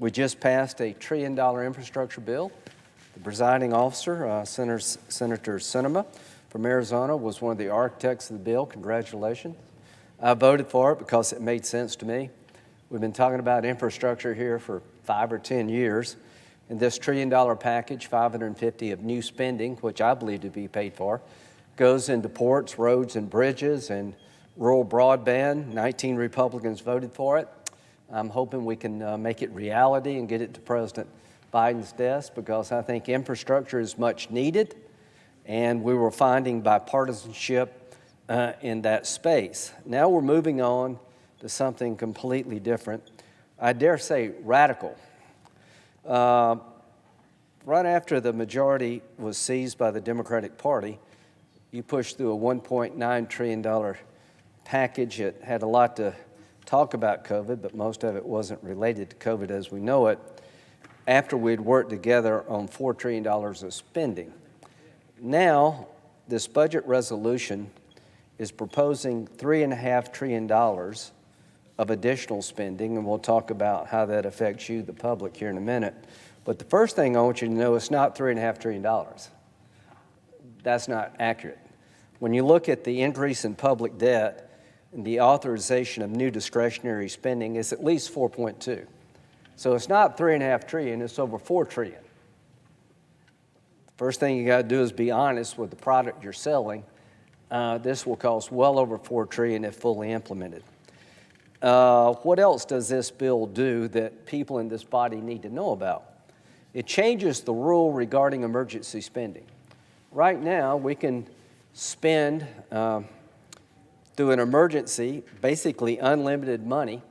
We just passed a $1 trillion infrastructure bill. The presiding officer, Senator Sinema from Arizona, was one of the architects of the bill. Congratulations. I voted for it because it made sense to me. We've been talking about infrastructure here for 5 or 10 years. And this $1 trillion package, $550 of new spending, which I believe to be paid for, goes into ports, roads, and bridges, and rural broadband. 19 Republicans voted for it. I'm hoping we can make it reality and get it to President Biden's desk, because I think infrastructure is much needed, and we were finding bipartisanship in that space. Now we're moving on to something completely different. I dare say radical. Right after the majority was seized by the Democratic Party, you pushed through a $1.9 trillion package. It had a lot to talk about COVID, but most of it wasn't related to COVID as we know it, after we'd worked together on $4 trillion of spending. Now, this budget resolution is proposing $3.5 trillion of additional spending, and we'll talk about how that affects you, the public, here in a minute. But the first thing I want you to know is not $3.5 trillion. That's not accurate. When you look at the increase in public debt and the authorization of new discretionary spending, it's at least 4.2. So it's not $3.5 trillion, it's over $4 trillion. First thing you got to do is be honest with the product you're selling. This will cost well over $4 trillion if fully implemented. What else does this bill do that people in this body need to know about? It changes the rule regarding emergency spending. Right now, we can spend through an emergency, basically unlimited money,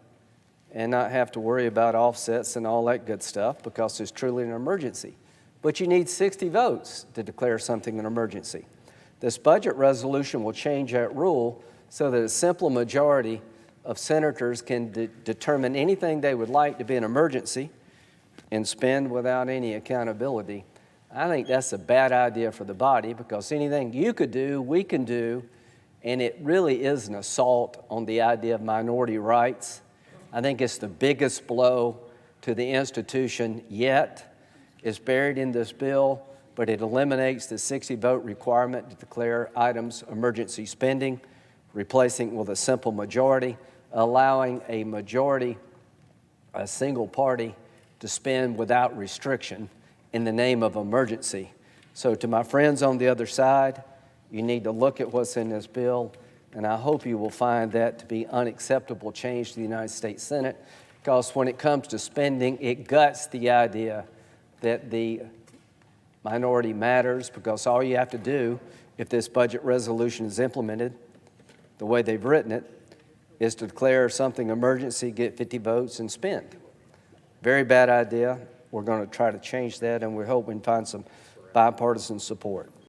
and not have to worry about offsets and all that good stuff, because it's truly an emergency. But you need 60 votes to declare something an emergency. This budget resolution will change that rule so that a simple majority of senators can determine anything they would like to be an emergency and spend without any accountability. I think that's a bad idea for the body, because anything you could do, we can do, and it really is an assault on the idea of minority rights. I think it's the biggest blow to the institution yet. It's buried in this bill, but it eliminates the 60-vote requirement to declare items emergency spending, replacing it with a simple majority, allowing a majority, a single party, to spend without restriction in the name of emergency. So to my friends on the other side, you need to look at what's in this bill, and I hope you will find that to be unacceptable change to the United States Senate, because when it comes to spending, it guts the idea that the minority matters, because all you have to do, if this budget resolution is implemented the way they've written it, is to declare something emergency, get 50 votes, and spend. Very bad idea. We're going to try to change that, and we hope we can find some bipartisan support.